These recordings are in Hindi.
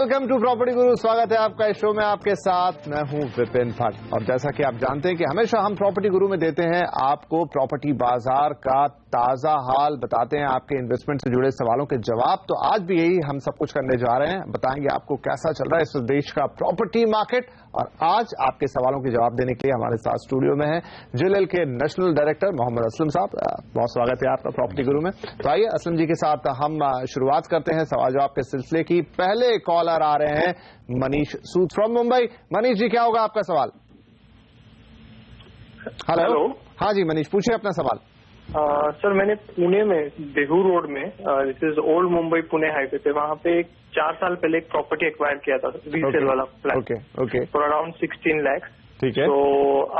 वेलकम टू प्रॉपर्टी गुरु। स्वागत है आपका इस शो में। आपके साथ मैं हूं विपिन भट्ट। और जैसा कि आप जानते हैं कि हमेशा हम प्रॉपर्टी गुरु में देते हैं आपको प्रॉपर्टी बाजार का ताजा हाल, बताते हैं आपके इन्वेस्टमेंट से जुड़े सवालों के जवाब। तो आज भी यही हम सब कुछ करने जा रहे हैं, बताएंगे आपको कैसा चल रहा है इस देश का प्रॉपर्टी मार्केट। और आज आपके सवालों के जवाब देने के लिए हमारे साथ स्टूडियो में है JLL के नेशनल डायरेक्टर मोहम्मद असलम साहब। बहुत स्वागत है आपका प्रॉपर्टी गुरु में। तो आइए असलम जी के साथ हम शुरुआत करते हैं सवाल जवाब के सिलसिले की। पहले कॉलर आ रहे हैं मनीष सूद फ्रॉम मुंबई। मनीष जी, क्या होगा आपका सवाल? हेलो। हाँ जी मनीष, पूछिए अपना सवाल। सर, मैंने पुणे में देहू रोड में, this is old Mumbai Pune highway पे, वहाँ पे 4 साल पहले एक प्रॉपर्टी एक्वायर किया था, रीसेल वाला फ्लैट फॉर अराउंड 16 लाख। ठीक है। तो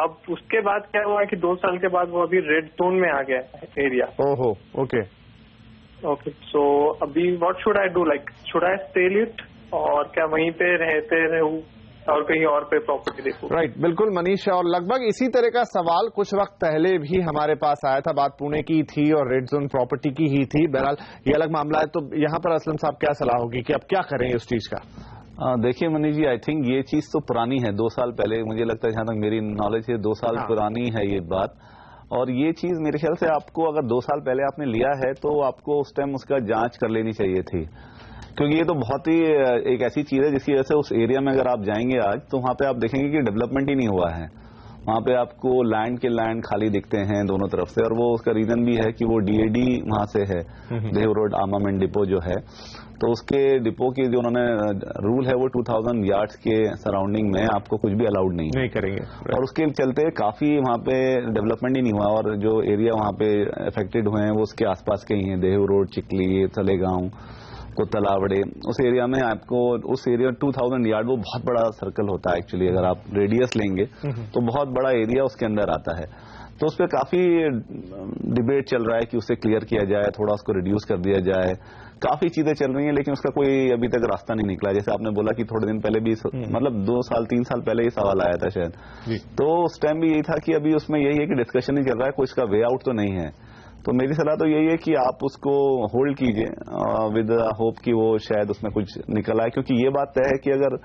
अब उसके बाद क्या हुआ कि 2 साल के बाद वो अभी रेड जोन में आ गया एरिया। ओहो, ओके ओके। सो अभी what should I do, like should I sell it और क्या वहीं पे रहते रहूं और कहीं और पे प्रॉपर्टी देखूं? राइट, बिल्कुल मनीष। और लगभग इसी तरह का सवाल कुछ वक्त पहले भी हमारे पास आया था। बात पुणे की थी और रेड जोन प्रॉपर्टी की ही थी। बहरहाल ये अलग मामला है। तो यहाँ पर असलम साहब क्या सलाह होगी कि अब क्या करें इस चीज का? देखिए मनीष जी, आई थिंक ये चीज तो पुरानी है। 2 साल पहले, मुझे लगता है जहां तक मेरी नॉलेज है 2 साल पुरानी है ये बात। और ये चीज मेरे ख्याल से आपको अगर 2 साल पहले आपने लिया है तो आपको उस टाइम उसका जांच कर लेनी चाहिए थी, क्योंकि ये तो बहुत ही एक ऐसी चीज है जिसकी वजह से उस एरिया में अगर आप जाएंगे आज तो वहां पे आप देखेंगे कि डेवलपमेंट ही नहीं हुआ है। वहां पे आपको लैंड के लैंड खाली दिखते हैं दोनों तरफ से। और वो उसका रीजन भी है कि वो DAD वहां से है, देव रोड आर्मामेंट डिपो जो है। तो उसके डिपो की जो उन्होंने रूल है वो 2000 यार्ड्स के सराउंडिंग में आपको कुछ भी अलाउड नहीं करेंगे। और उसके चलते काफी वहां पे डेवलपमेंट ही नहीं हुआ। और जो एरिया वहां पे अफेक्टेड हुए हैं वो उसके आसपास के ही हैं, देव रोड, चिकली, तलेगांव, कोतलावड़े। उस एरिया में आपको, उस एरिया 2000 यार्ड वो बहुत बड़ा सर्कल होता है एक्चुअली। अगर आप रेडियस लेंगे तो बहुत बड़ा एरिया उसके अंदर आता है। तो उस पर काफी डिबेट चल रहा है कि उसे क्लियर किया जाए, थोड़ा उसको रिड्यूस कर दिया जाए। काफी चीजें चल रही हैं, लेकिन उसका कोई अभी तक रास्ता नहीं निकला। जैसे आपने बोला कि थोड़े दिन पहले भी, मतलब 2 साल 3 साल पहले ये सवाल आया था शायद, तो उस टाइम भी यही था कि अभी उसमें यही है कि डिस्कशन ही चल रहा है, कोई इसका वे आउट तो नहीं है। तो मेरी सलाह तो यही है कि आप उसको होल्ड कीजिए विद होप कि वो शायद उसमें कुछ निकल आए। क्योंकि ये बात तय है कि अगर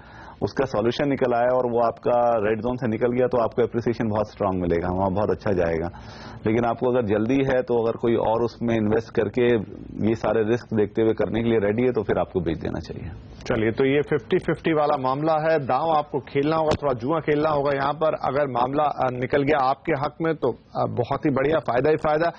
उसका सॉल्यूशन निकल आया और वो आपका रेड जोन से निकल गया तो आपको एप्रिसिएशन बहुत स्ट्रांग मिलेगा, वहाँ बहुत अच्छा जाएगा। लेकिन आपको अगर जल्दी है तो अगर कोई और उसमें इन्वेस्ट करके ये सारे रिस्क देखते हुए करने के लिए रेडी है तो फिर आपको बेच देना चाहिए। चलिए, तो ये 50-50 वाला मामला है। दांव आपको खेलना होगा, थोड़ा जुआ खेलना होगा यहाँ पर। अगर मामला निकल गया आपके हक में तो बहुत ही बढ़िया, फायदा ही फायदा।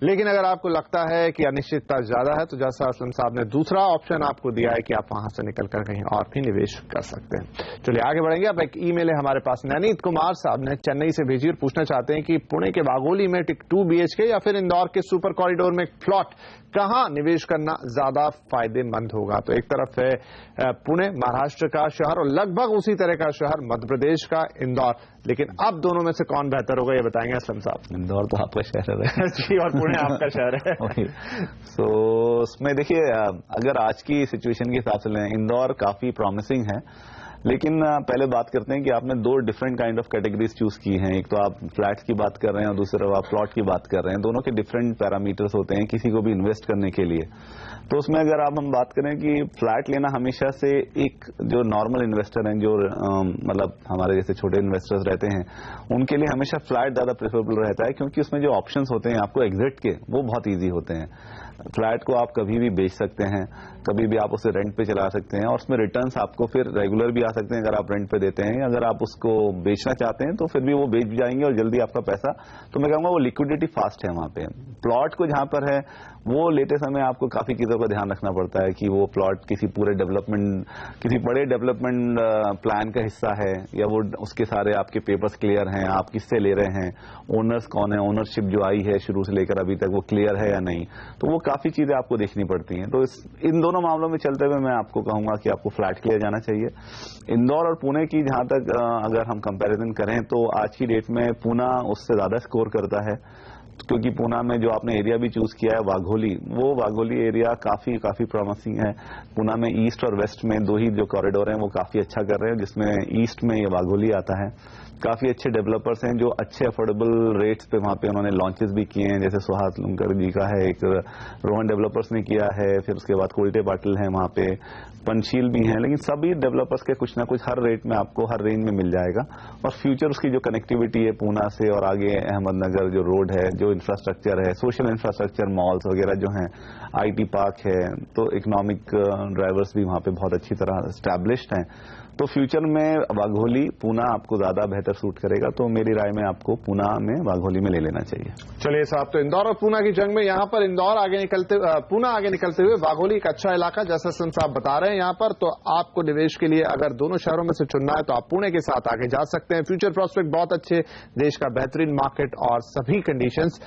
लेकिन अगर आपको लगता है कि अनिश्चितता ज्यादा है तो जैसा असलम साहब ने दूसरा ऑप्शन आपको दिया है कि आप वहां से निकलकर कहीं और भी निवेश कर सकते हैं। चलिए आगे बढ़ेंगे। अब एक ईमेल है हमारे पास, नैनीत कुमार साहब ने चेन्नई से भेजी और पूछना चाहते हैं कि पुणे के वाघोली में 2 BHK या फिर इंदौर के सुपर कॉरिडोर में एक प्लॉट, कहां निवेश करना ज्यादा फायदेमंद होगा? तो एक तरफ है पुणे महाराष्ट्र का शहर और लगभग उसी तरह का शहर मध्य प्रदेश का इंदौर। लेकिन अब दोनों में से कौन बेहतर होगा ये बताएंगे असलम साहब। इंदौर तो आपका शहर है जी, और पुणे आपका शहर है। तो उसमें देखिए, अगर आज की सिचुएशन के हिसाब से लें, इंदौर काफी प्रॉमिसिंग है। लेकिन पहले बात करते हैं कि आपने 2 different kind of categories choose की हैं। एक तो आप फ्लैट्स की बात कर रहे हैं और दूसरा आप प्लॉट की बात कर रहे हैं। दोनों के डिफरेंट पैरामीटर्स होते हैं किसी को भी इन्वेस्ट करने के लिए। तो उसमें अगर हम बात करें कि फ्लैट लेना हमेशा से एक जो नॉर्मल इन्वेस्टर हैं, जो मतलब हमारे जैसे छोटे इन्वेस्टर्स रहते हैं, उनके लिए हमेशा फ्लैट ज्यादा प्रेफरेबल रहता है, क्योंकि उसमें जो ऑप्शंस होते हैं आपको एग्जिट के, वो बहुत ईजी होते हैं। फ्लैट को आप कभी भी बेच सकते हैं, कभी भी आप उसे रेंट पे चला सकते हैं और उसमें रिटर्न्स आपको फिर रेगुलर भी आ सकते हैं अगर आप रेंट पे देते हैं। अगर आप उसको बेचना चाहते हैं तो फिर भी वो बेच जाएंगे और जल्दी आपका पैसा, तो मैं कहूंगा वो लिक्विडिटी फास्ट है वहां पे। प्लॉट को जहां पर है वो लेते समय आपको काफी चीजों का ध्यान रखना पड़ता है कि वो प्लॉट किसी पूरे डेवलपमेंट, किसी बड़े डेवलपमेंट प्लान का हिस्सा है या वो उसके सारे आपके पेपर्स क्लियर हैं, आप किससे ले रहे हैं, ओनर्स कौन है, ओनरशिप जो आई है शुरू से लेकर अभी तक वो क्लियर है या नहीं। तो वो काफी चीजें आपको देखनी पड़ती हैं। तो इन दोनों मामलों में चलते हुए मैं आपको कहूंगा कि आपको फ्लैट के लिए जाना चाहिए। इंदौर और पुणे की जहां तक अगर हम कंपैरिजन करें तो आज की डेट में पुणे उससे ज्यादा स्कोर करता है, क्योंकि पुणे में जो आपने एरिया भी चूज किया है वाघोली, वो वाघोली एरिया काफी प्रॉमिसिंग है। पुणे में ईस्ट और वेस्ट में 2 ही जो कॉरिडोर हैं वो काफी अच्छा कर रहे हैं, जिसमें ईस्ट में ये वाघोली आता है। काफी अच्छे डेवलपर्स हैं जो अच्छे अफोर्डेबल रेट्स पे वहां पे उन्होंने लॉन्चेस भी किए हैं, जैसे सुहास लुंकर जी का है, एक रोहन डेवलपर्स ने किया है, फिर उसके बाद कोल्टे पाटिल है वहां पे, पंचशील भी हैं, लेकिन सभी डेवलपर्स के कुछ ना कुछ हर रेट में आपको हर रेंज में मिल जाएगा। और फ्यूचर उसकी जो कनेक्टिविटी है पूना से और आगे अहमदनगर जो रोड है, जो इंफ्रास्ट्रक्चर है, सोशल इंफ्रास्ट्रक्चर, मॉल्स वगैरह जो हैं, आईटी पार्क है, तो इकोनॉमिक ड्राइवर्स भी वहां पे बहुत अच्छी तरह एस्टैब्लिश्ड हैं। तो फ्यूचर में वाघोली पूना आपको ज्यादा बेहतर सूट करेगा, तो मेरी राय में आपको पूना में वाघोली में ले लेना चाहिए। चलिए साहब, तो इंदौर और पूना की जंग में यहाँ पर इंदौर आगे निकलते पूना आगे निकलते हुए वाघोली एक अच्छा इलाका जैसा साहब बता रहे हैं यहाँ पर, तो आपको निवेश के लिए अगर दोनों शहरों में से चुनना है तो आप पुणे के साथ आगे जा सकते हैं। फ्यूचर प्रोस्पेक्ट बहुत अच्छे, देश का बेहतरीन मार्केट और सभी कंडीशंस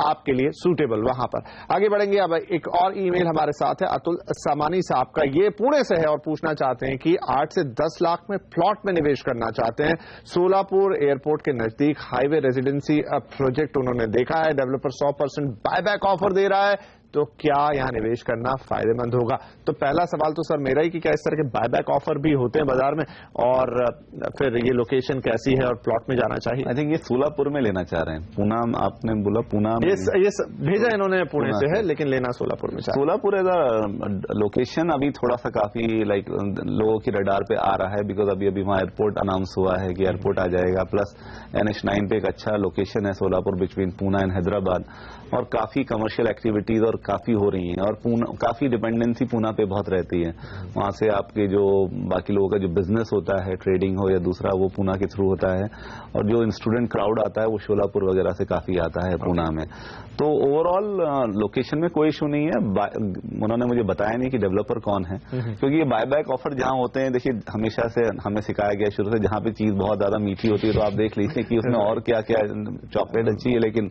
आपके लिए सूटेबल वहां पर। आगे बढ़ेंगे, अब एक और ईमेल हमारे साथ है अतुल सामानी साहब का, ये पुणे से है और पूछना चाहते हैं कि 8 से 10 लाख में प्लॉट में निवेश करना चाहते हैं। सोलापुर एयरपोर्ट के नजदीक हाईवे रेजिडेंसी प्रोजेक्ट उन्होंने देखा है, डेवलपर 100% बायबैक ऑफर दे रहा है, तो क्या यहां निवेश करना फायदेमंद होगा? तो पहला सवाल तो सर मेरा ही कि क्या इस तरह के बायबैक ऑफर भी होते हैं बाजार में, और फिर ये लोकेशन कैसी है और प्लॉट में जाना चाहिए? आई थिंक ये सोलापुर में लेना चाह रहे हैं। पूना आपने बोला, पूना में ये भेजा इन्होंने पुणे से है, लेकिन लेना सोलापुर में। सोलापुर एज अ लोकेशन अभी थोड़ा सा काफी लाइक लोगों की रडार पे आ रहा है, बिकॉज अभी वहाँ एयरपोर्ट अनाउंस हुआ है कि एयरपोर्ट आ जाएगा, प्लस NH9 पे एक अच्छा लोकेशन है सोलापुर बिटवीन पूना एंड हैदराबाद, और काफी कमर्शियल एक्टिविटीज और काफी हो रही हैं, और काफी डिपेंडेंसी पूना पे बहुत रहती है। वहां से आपके जो बाकी लोगों का जो बिजनेस होता है, ट्रेडिंग हो या दूसरा, वो पूना के थ्रू होता है, और जो स्टूडेंट क्राउड आता है वो सोलापुर वगैरह से काफी आता है पूना में। तो ओवरऑल लोकेशन में कोई इशू नहीं है। उन्होंने मुझे बताया नहीं कि डेवलपर कौन है, क्योंकि ये बायबैक ऑफर जहां होते हैं, देखिए हमेशा से हमें सिखाया गया शुरू से, जहां पे चीज बहुत ज्यादा मीठी होती है तो आप देख लीजिए कि उसमें और क्या क्या, चॉकलेट अच्छी है लेकिन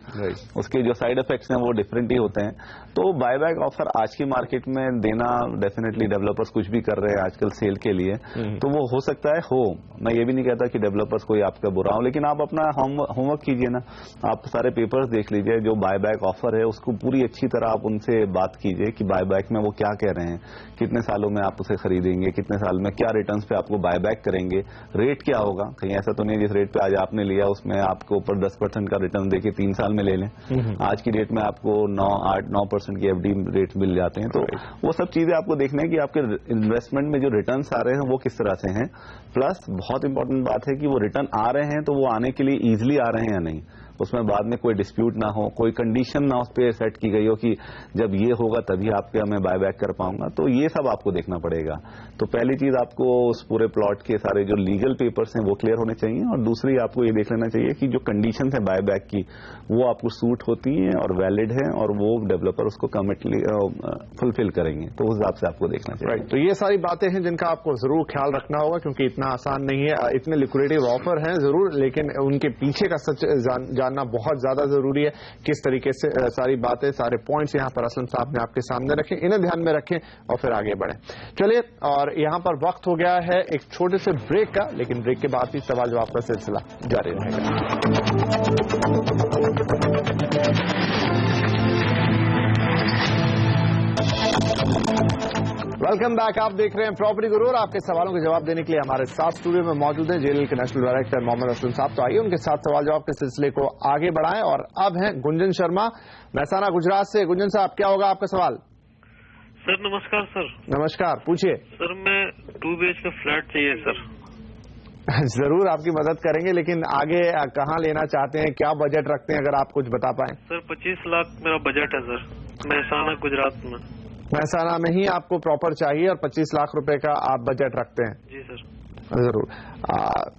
उसके जो साइड इफेक्ट्स हैं वो डिफरेंट ही होते हैं। तो बायबैक ऑफर आज की मार्केट में देना, डेफिनेटली डेवलपर्स कुछ भी कर रहे हैं आजकल सेल के लिए, तो वो हो सकता है हो। मैं ये भी नहीं कहता कि डेवलपर्स कोई आपका बुरा हो, लेकिन आप अपना होमवर्क कीजिए ना, आप सारे पेपर्स देख लीजिए, जो बायबैक ऑफर है उसको पूरी अच्छी तरह आप उनसे बात कीजिए कि बायबैक में वो क्या कह रहे हैं, कितने सालों में आप उसे खरीदेंगे, कितने साल में क्या रिटर्न्स पे आपको बायबैक करेंगे, रेट क्या होगा। कहीं ऐसा तो नहीं जिस रेट पे आज आपने लिया उसमें आपको ऊपर 10% का रिटर्न देके 3 साल में ले लें। आज की डेट में आपको 9% की FD रेट मिल जाते हैं। तो वो सब चीजें आपको देखना है कि आपके इन्वेस्टमेंट में जो रिटर्न्स आ रहे हैं वो किस तरह से हैं। प्लस बहुत इंपॉर्टेंट बात है कि वो रिटर्न आ रहे हैं तो वो आने के लिए ईजिली आ रहे हैं या नहीं, उसमें बाद में कोई डिस्प्यूट ना हो, कोई कंडीशन ना उस पर सेट की गई हो कि जब ये होगा तभी आपके मैं बायबैक कर पाऊंगा। तो ये सब आपको देखना पड़ेगा। तो पहली चीज आपको उस पूरे प्लॉट के सारे जो लीगल पेपर्स हैं वो क्लियर होने चाहिए, और दूसरी आपको ये देख लेना चाहिए कि जो कंडीशन है बायबैक की वो आपको सूट होती हैं और वैलिड है, और वो डेवलपर उसको कमिटली फुलफिल करेंगे, तो उस हिसाब से आपको देखना चाहिए। तो ये सारी बातें हैं जिनका आपको जरूर ख्याल रखना होगा, क्योंकि इतना आसान नहीं है, इतने लिक्विडेटिव ऑफर हैं जरूर, लेकिन उनके पीछे का सच जानना बहुत ज्यादा जरूरी है। किस तरीके से सारी बातें, सारे पॉइंट्स यहाँ पर असलम साहब ने आपके सामने रखे, इन्हें ध्यान में रखें और फिर आगे बढ़ें। चलिए, और यहाँ पर वक्त हो गया है एक छोटे से ब्रेक का, लेकिन ब्रेक के बाद भी सवाल जवाब का सिलसिला जारी रहेगा। वेलकम बैक, आप देख रहे हैं प्रॉपर्टी गुरु, और आपके सवालों के जवाब देने के लिए हमारे साथ स्टूडियो में मौजूद हैं JLL के नेशनल डायरेक्टर मोहम्मद असलम साहब। तो आइए उनके साथ सवाल जवाब के सिलसिले को आगे बढ़ाएं। और अब हैं गुंजन शर्मा, महसाना गुजरात से। गुंजन साहब, क्या होगा आपका सवाल? सर नमस्कार। सर नमस्कार, पूछिए। सर मैं 2 BHK फ्लैट चाहिए सर। जरूर आपकी मदद करेंगे, लेकिन आगे कहाँ लेना चाहते हैं, क्या बजट रखते हैं, अगर आप कुछ बता पाएं। सर 25 लाख मेरा बजट है सर, महसाना गुजरात में। महसाना में ही आपको प्रॉपर चाहिए और 25 लाख रुपए का आप बजट रखते हैं? जी सर। जरूर।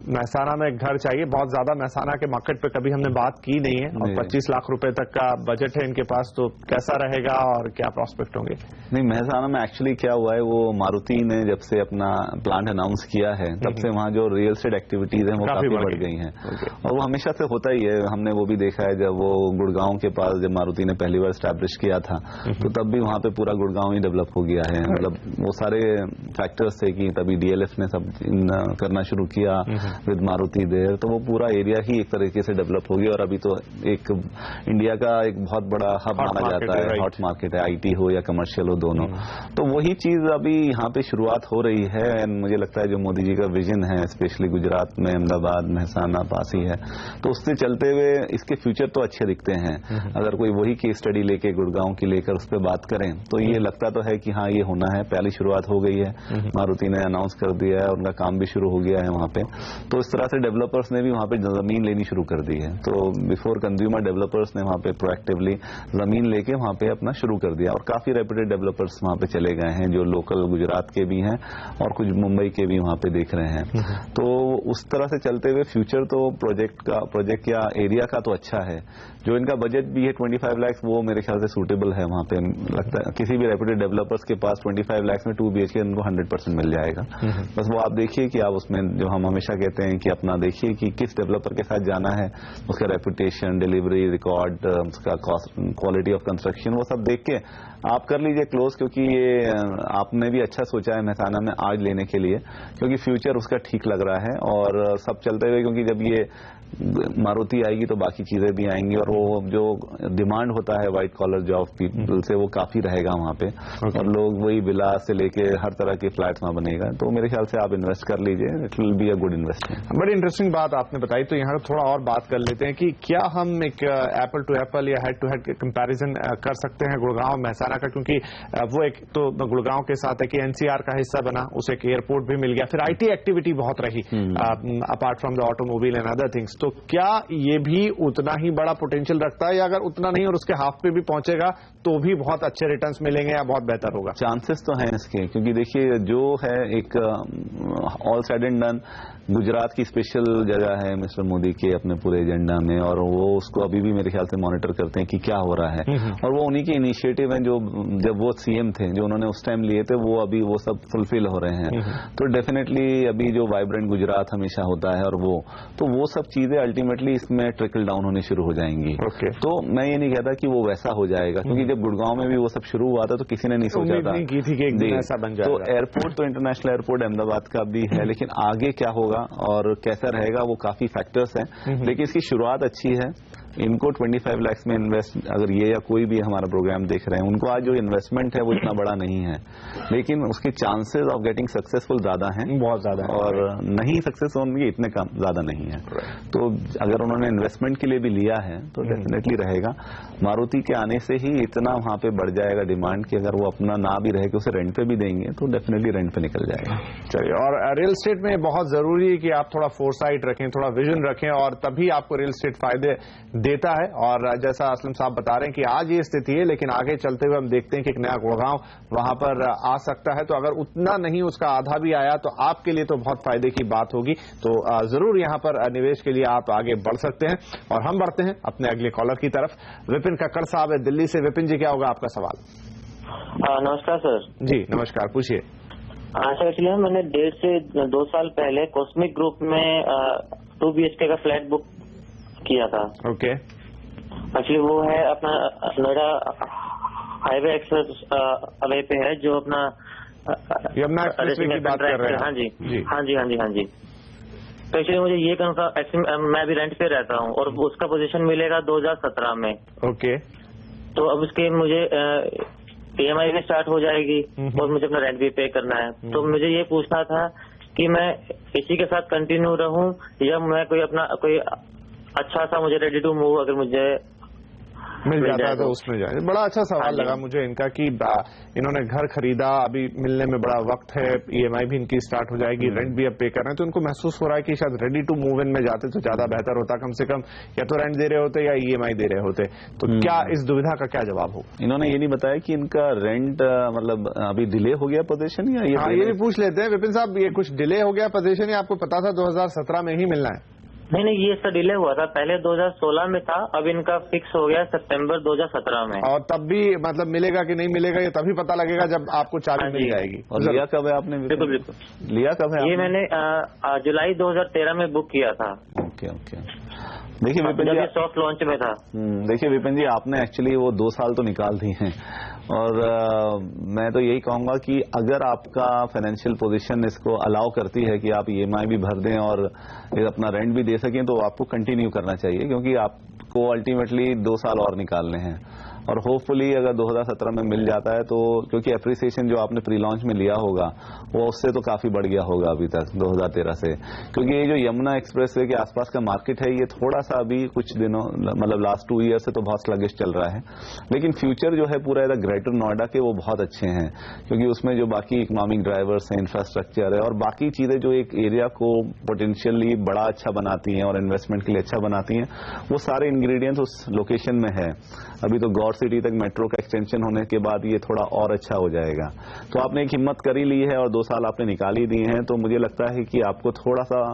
महसाना में घर चाहिए। बहुत ज्यादा महसाना के मार्केट पे कभी हमने बात की नहीं है, और 25 लाख रुपए तक का बजट है इनके पास, तो कैसा रहेगा और क्या प्रोस्पेक्ट होंगे? नहीं, महसाना में एक्चुअली क्या हुआ है, वो मारुति ने जब से अपना प्लांट अनाउंस किया है तब से वहाँ जो रियल एस्टेट एक्टिविटीज हैं वो काफी बढ़ गई हैं, और वो हमेशा से होता ही है। हमने वो भी देखा है जब वो गुड़गांव के पास जब मारुति ने पहली बार स्टैब्लिश किया था, तो तब भी वहाँ पे पूरा गुड़गांव ही डेवलप हो गया है। मतलब वो सारे फैक्टर्स थे कि तभी DLF ने सब इन करना शुरू किया विद मारुति देयर, तो वो पूरा एरिया ही एक तरीके से डेवलप हो गया और अभी तो एक इंडिया का एक बहुत बड़ा हब माना जाता है, हॉट मार्केट है, IT हो या कमर्शियल हो दोनों। तो वही चीज अभी यहाँ पे शुरुआत हो रही है एंड मुझे लगता है जो मोदी जी का विजन है स्पेशली गुजरात में, अहमदाबाद, मेहसाना, पासी है, तो उससे चलते हुए इसके फ्यूचर तो अच्छे दिखते हैं। अगर कोई वही केस स्टडी लेके गुड़गांव की लेकर उस पर बात करें तो ये लगता तो है कि हाँ ये होना है, पहली शुरुआत हो गई है, मारुति ने अनाउंस कर दिया है, उनका काम भी शुरू हो गया है वहाँ पे। तो इस तरह से डेवलपर्स ने भी वहाँ पे जमीन लेनी शुरू कर दी है। तो बिफोर कंज्यूमर डेवलपर्स ने वहाँ पे प्रोएक्टिवली जमीन लेके वहाँ पे अपना शुरू कर दिया और काफी रेप्यूटेड डेवलपर्स वहाँ पे चले गए हैं जो लोकल गुजरात के भी हैं और कुछ मुंबई के भी वहाँ पे देख रहे हैं। तो उस तरह से चलते हुए फ्यूचर तो प्रोजेक्ट या एरिया का तो अच्छा है। जो इनका बजट भी है 25 लाख, वो मेरे ख्याल से सूटेबल है। वहाँ पे लगता है किसी भी रेप्यूटेड डेवलपर्स के पास 25 लाख में 2 BHK उनको 100% मिल जाएगा। बस वो आप देखिए कि आप उसमें जो हम हमेशा कहते हैं कि अपना देखिए कि किस डेवलपर के साथ जाना है, उसका रेपुटेशन, डिलीवरी रिकॉर्ड, उसका क्वालिटी ऑफ कंस्ट्रक्शन, वो सब देख के आप कर लीजिए क्लोज, क्योंकि ये आपने भी अच्छा सोचा है मेहसाना में आज लेने के लिए, क्योंकि फ्यूचर उसका ठीक लग रहा है और सब चलते हुए, क्योंकि जब ये मारुति आएगी तो बाकी चीजें भी आएंगी और वो जो डिमांड होता है व्हाइट कॉलर जॉब पीपल से वो काफी रहेगा वहाँ पे। और लोग वही विला से लेके हर तरह के फ्लैट्स वहाँ बनेगा। तो मेरे ख्याल से आप इन्वेस्ट कर लीजिए, it will be a good investment. बड़ी इंटरेस्टिंग बात आपने बताई। तो यहाँ थोड़ा और बात कर लेते हैं कि क्या हम एक एप्पल टू एप्पल या हेड टू हेड कंपैरिजन कर सकते हैं गुड़गांव मेहसाना का, क्योंकि वो एक तो गुड़गांव के साथ है कि NCR का हिस्सा बना, उसे एक एयरपोर्ट भी मिल गया, फिर IT एक्टिविटी बहुत रही apart from the automobile and other things. तो क्या ये भी उतना ही बड़ा पोटेंशियल रखता है, या अगर उतना नहीं और उसके हाफ पे भी पहुंचेगा तो भी बहुत अच्छे रिटर्न्स मिलेंगे या बहुत बेहतर होगा? चांसेस तो हैं इसके, क्योंकि देखिए जो है एक all side and done Gujarat की स्पेशल जगह है मिस्टर मोदी के अपने पूरे एजेंडा में, और वो उसको अभी भी मेरे ख्याल से मॉनिटर करते हैं कि क्या हो रहा है। और वो उन्हीं के इनिशिएटिव हैं जो जब वो CM थे, जो उन्होंने उस टाइम लिए थे, वो अभी वो सब फुलफिल हो रहे हैं। तो डेफिनेटली अभी जो वाइब्रेंट गुजरात हमेशा होता है और वो सब चीजें अल्टीमेटली इसमें ट्रिकल डाउन होनी शुरू हो जाएंगी। तो मैं ये नहीं कहता कि वो वैसा हो जाएगा, क्योंकि जब गुड़गांव में भी वो सब शुरू हुआ था तो किसी ने नहीं सोचा था की थी कि एक दिन ऐसा बन जाएगा। तो एयरपोर्ट तो इंटरनेशनल एयरपोर्ट अहमदाबाद का भी है, लेकिन आगे क्या होगा और कैसा रहेगा वो काफी फैक्टर्स हैं। लेकिन इसकी शुरुआत अच्छी है। इनको 25 लाख में इन्वेस्ट, अगर ये या कोई भी हमारा प्रोग्राम देख रहे हैं, उनको आज जो इन्वेस्टमेंट है वो इतना बड़ा नहीं है, लेकिन उसके चांसेस ऑफ गेटिंग सक्सेसफुल ज्यादा हैं, बहुत ज्यादा, और नहीं सक्सेस होंगे इतने कम ज्यादा नहीं है। तो अगर उन्होंने इन्वेस्टमेंट के लिए भी लिया है तो डेफिनेटली रहेगा। मारुति के आने से ही इतना वहां पे बढ़ जाएगा डिमांड कि अगर वो अपना ना भी रहे कि उसे रेंट पे भी देंगे तो डेफिनेटली रेंट पे निकल जाएगा। चलिए, और रियल एस्टेट में बहुत जरूरी है कि आप थोड़ा फोरसाइट रखें, थोड़ा विजन रखें, और तभी आपको रियल एस्टेट फायदे देता है। और जैसा असलम साहब बता रहे हैं कि आज ये स्थिति है, लेकिन आगे चलते हुए हम देखते हैं कि एक नया गुड़गांव वहां पर आ सकता है। तो अगर उतना नहीं, उसका आधा भी आया तो आपके लिए तो बहुत फायदे की बात होगी। तो जरूर यहां पर निवेश के लिए आप आगे बढ़ सकते हैं। और हम बढ़ते हैं अपने अगले कॉलर की तरफ। विपिन कक्कड़ साहब है दिल्ली से। विपिन जी, क्या होगा आपका सवाल? नमस्कार सर। जी नमस्कार, पूछिए। सर एक्चुअली मैंने 1.5 से 2 साल पहले कॉस्मिक ग्रुप में 2 BHK का फ्लैट बुक किया था। ओके। एक्चुअली वो है अपना नोएडा हाईवे एक्सप्रेस वे पे है, जो अपना यमुना एक्सप्रेस की बात कर रहे हैं। हाँ जी। तो एक्चुअली मुझे ये मैं भी रेंट पे रहता हूँ और उसका पोजीशन मिलेगा 2017 में। ओके। तो अब उसके मुझे EMI भी स्टार्ट हो जाएगी और मुझे अपना रेंट भी पे करना है। तो मुझे ये पूछना था कि मैं इसी के साथ कंटिन्यू रहूं या मैं कोई अच्छा सा मुझे रेडी टू मूव अगर मुझे मिल जाता है तो उसमें जाए। बड़ा अच्छा सवाल लगा मुझे इनका कि इन्होंने घर खरीदा, अभी मिलने में बड़ा वक्त है, EMI भी इनकी स्टार्ट हो जाएगी, रेंट भी अब पे कर रहे हैं, तो इनको महसूस हो रहा है कि शायद रेडी टू मूव इन में जाते तो ज्यादा बेहतर होता, कम से कम या तो रेंट दे रहे होते या EMI दे रहे होते। तो क्या इस दुविधा का क्या जवाब हो? इन्होंने ये नहीं बताया कि इनका रेंट मतलब अभी डिले हो गया पोजीशन या ये भी पूछ लेते हैं। विपिन साहब, ये कुछ डिले हो गया पोजीशन या आपको पता था 2017 में ही मिलना है? नहीं, ये इसका डिले हुआ था। पहले 2016 में था, अब इनका फिक्स हो गया सितंबर 2017 में। और तब भी मतलब मिलेगा कि नहीं मिलेगा ये तभी पता लगेगा जब आपको चाबी मिल जाएगी। और लिया कब है आपने? बिल्कुल। लिया कब है? ये मैंने जुलाई 2013 में बुक किया था। ओके। देखिए विपिन जी, सॉफ्ट लॉन्च में था। देखिए विपिन जी, आपने एक्चुअली वो 2 साल तो निकाल दिए हैं और मैं तो यही कहूंगा कि अगर आपका फाइनेंशियल पोजीशन इसको अलाउ करती है कि आप EMI भी भर दें और अपना रेंट भी दे सकें, तो आपको कंटिन्यू करना चाहिए, क्योंकि आपको अल्टीमेटली 2 साल और निकालने हैं। और होपफुली अगर 2017 में मिल जाता है तो, क्योंकि एप्रिसिएशन जो आपने प्री लॉन्च में लिया होगा वो उससे तो काफी बढ़ गया होगा अभी तक 2013 से, क्योंकि ये जो यमुना एक्सप्रेसवे के आसपास का मार्केट है ये थोड़ा सा अभी कुछ दिनों मतलब लास्ट 2 ईयर से तो बहुत स्लगिश चल रहा है। लेकिन फ्यूचर जो है पूरा ग्रेटर नोएडा के वो बहुत अच्छे हैं, क्योंकि उसमें जो बाकी इकोनॉमिक ड्राइवर्स हैं, इंफ्रास्ट्रक्चर है और बाकी चीजें जो एक एरिया को पोटेंशियली बड़ा अच्छा बनाती हैं और इन्वेस्टमेंट के लिए अच्छा बनाती हैं, वो सारे इंग्रेडिएंट्स उस लोकेशन में है। अभी तो गौर सिटी तक मेट्रो का एक्सटेंशन होने के बाद ये थोड़ा और अच्छा हो जाएगा। तो आपने एक हिम्मत कर ही ली है और 2 साल आपने निकाल ही दिए हैं, तो मुझे लगता है कि आपको थोड़ा सा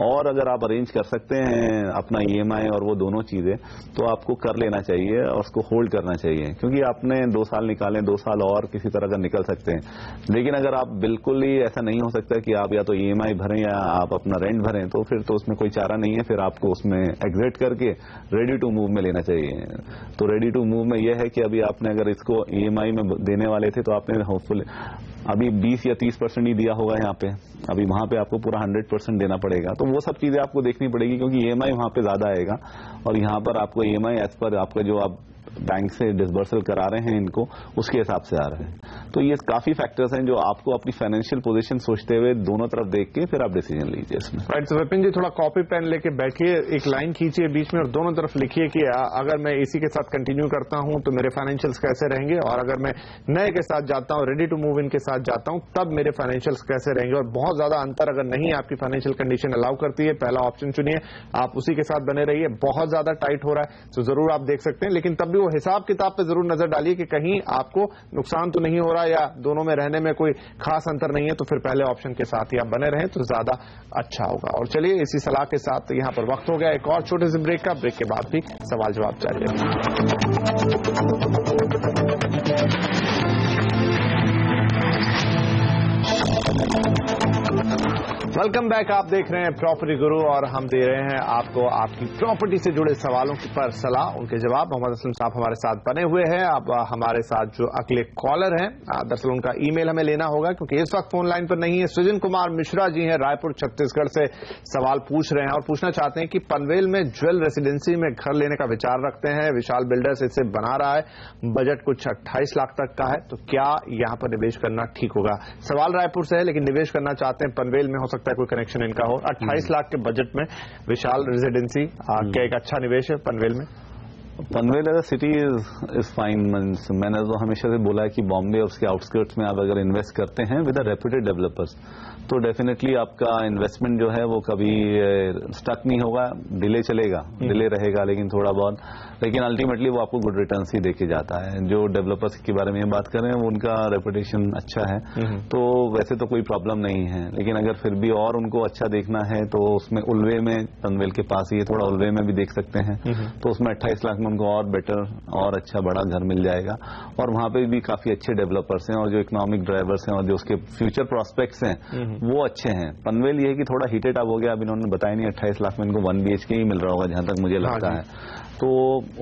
और अगर आप अरेंज कर सकते हैं अपना EMI और वो दोनों चीजें, तो आपको कर लेना चाहिए और उसको होल्ड करना चाहिए, क्योंकि आपने 2 साल निकाले, 2 साल और किसी तरह का निकल सकते हैं। लेकिन अगर आप बिल्कुल ही ऐसा नहीं हो सकता कि आप या तो EMI भरें या आप अपना रेंट भरें, तो फिर तो उसमें कोई चारा नहीं है, फिर आपको उसमें एग्जिट करके रेडी टू मूव में लेना चाहिए। तो रेडी टू मूव में यह है कि अभी आपने अगर इसको EMI में देने वाले थे तो आपने होपफुली अभी 20 या 30% ही दिया होगा यहाँ पे, अभी वहां पे आपको पूरा 100% देना पड़ेगा। तो वो सब चीजें आपको देखनी पड़ेगी, क्योंकि EMI वहां पे ज्यादा आएगा और यहाँ पर आपको EMI एज पर आपका जो आप बैंक से डिसबर्सल करा रहे हैं इनको, उसके हिसाब से आ रहे हैं। तो ये काफी फैक्टर्स हैं जो आपको अपनी फाइनेंशियल पोजीशन सोचते हुए दोनों तरफ देख के फिर आप डिसीजन लीजिए इसमें। राइट, तो विपिन जी थोड़ा कॉपी पेन लेके बैठिए, एक लाइन खींचिए बीच में और दोनों तरफ लिखिए कि अगर मैं इसी के साथ कंटिन्यू करता हूं तो मेरे फाइनेंशियल्स कैसे रहेंगे, और अगर मैं नए के साथ जाता हूं, रेडी टू मूव इन के साथ जाता हूं, तब मेरे फाइनेंशियल्स कैसे रहेंगे। और बहुत ज्यादा अंतर अगर नहीं आपकी फाइनेंशियल कंडीशन अलाउ करती है, पहला ऑप्शन चुनिए, आप उसी के साथ बने रहिए। बहुत ज्यादा टाइट हो रहा है तो जरूर आप देख सकते हैं, लेकिन तब भी वो हिसाब किताब पे जरूर नजर डालिए कि कहीं आपको नुकसान तो नहीं हो रहा या दोनों में रहने में कोई खास अंतर नहीं है, तो फिर पहले ऑप्शन के साथ ही आप बने रहें तो ज्यादा अच्छा होगा। और चलिए इसी सलाह के साथ यहां पर वक्त हो गया एक और छोटे से ब्रेक का। ब्रेक के बाद भी सवाल जवाब जारी है। वेलकम बैक, आप देख रहे हैं प्रॉपर्टी गुरु और हम दे रहे हैं आपको आपकी प्रॉपर्टी से जुड़े सवालों पर सलाह, उनके जवाब। मोहम्मद असलम साहब हमारे साथ बने हुए हैं। अब हमारे साथ जो अगले कॉलर हैं, दरअसल उनका ईमेल हमें लेना होगा क्योंकि इस वक्त फोन लाइन पर नहीं है। सृजन कुमार मिश्रा जी हैं, रायपुर छत्तीसगढ़ से सवाल पूछ रहे हैं और पूछना चाहते हैं कि पनवेल में ज्वेल रेसिडेंसी में घर लेने का विचार रखते हैं, विशाल बिल्डर्स इसे बना रहा है, बजट कुछ 28 लाख तक का है, तो क्या यहाँ पर निवेश करना ठीक होगा। सवाल रायपुर से है लेकिन निवेश करना चाहते हैं पनवेल में, हो सकता है कोई कनेक्शन इनका हो। 28 लाख के बजट में विशाल रेजिडेंसी क्या एक अच्छा निवेश है पनवेल में? Panvel as a city is fine. मैंने तो हमेशा से बोला है कि बॉम्बे और उसके आउटस्कर्ट्स में आप अगर इन्वेस्ट करते हैं विद रेप्यूटेड डेवलपर्स, तो डेफिनेटली आपका इन्वेस्टमेंट जो है वो कभी स्टक नहीं होगा, डिले चलेगा, डिले रहेगा लेकिन थोड़ा बहुत, लेकिन अल्टीमेटली वो आपको गुड रिटर्न्स ही देके जाता है। जो डेवलपर्स के बारे में बात कर रहे हैं वो उनका रेपुटेशन अच्छा है, तो वैसे तो कोई प्रॉब्लम नहीं है। लेकिन अगर फिर भी और उनको अच्छा देखना है तो उसमें उल्वे में, पनवेल के पास ही थोड़ा उल्वे में भी देख सकते हैं, तो उसमें 28 लाख में उनको और बेटर और अच्छा बड़ा घर मिल जाएगा और वहां पे भी काफी अच्छे डेवलपर्स हैं और जो इकोनॉमिक ड्राइवर्स हैं और जो उसके फ्यूचर प्रोस्पेक्ट्स हैं वो अच्छे हैं। पनवेल ये है कि थोड़ा हीटेड अप हो गया, अब इन्होंने बताया नहीं 28 लाख में इनको 1 BHK ही मिल रहा होगा जहां तक मुझे लगता है, तो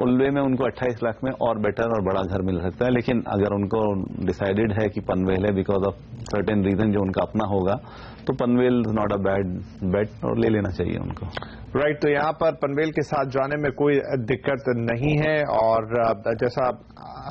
उल्वे में उनको 28 लाख में और बेटर और बड़ा घर मिल सकता है। लेकिन अगर उनको डिसाइडेड है कि पनवेल है बिकॉज ऑफ सर्टेन रीजन जो उनका अपना होगा, तो पनवेल नॉट अ बैड बेट और ले लेना चाहिए उनको। राइट, तो यहाँ पर पनवेल के साथ जाने में कोई दिक्कत नहीं है और जैसा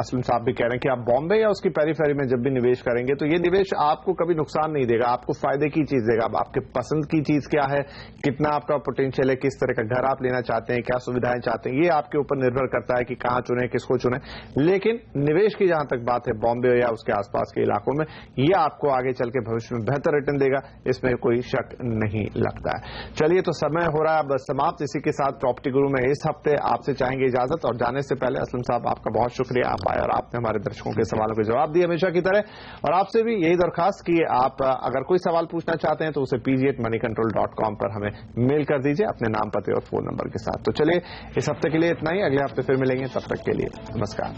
असलम साहब भी कह रहे हैं कि आप बॉम्बे या उसकी पेरीफेरी में जब भी निवेश करेंगे तो ये निवेश आपको कभी नुकसान नहीं देगा, आपको फायदे की चीज देगा। अब आपके पसंद की चीज क्या है, कितना आपका पोटेंशियल है, किस तरह का घर आप लेना चाहते हैं, क्या सुविधाएं चाहते हैं, ये आपके ऊपर निर्भर करता है कि कहाँ चुने, किसको चुने। लेकिन निवेश की जहां तक बात है बॉम्बे या उसके आसपास के इलाकों में, ये आपको आगे चल के भविष्य में बेहतर रिटर्न देगा, इसमें कोई शक नहीं लगता है। चलिए, तो समय हो रहा है अब समाप्त। इसी के साथ प्रॉपर्टी गुरु में इस हफ्ते आपसे चाहेंगे इजाजत और जाने से पहले असलम साहब आपका बहुत शुक्रिया, आप आए और आपने हमारे दर्शकों के सवालों के जवाब दिए हमेशा की तरह। और आपसे भी यही दरखास्त कि आप अगर कोई सवाल पूछना चाहते हैं तो उसे pg@moneycontrol.com पर हमें मेल कर दीजिए अपने नाम, पते और फोन नंबर के साथ। तो चलिए, इस हफ्ते के लिए इतना ही, अगले हफ्ते फिर मिलेंगे, तब तक के लिए नमस्कार।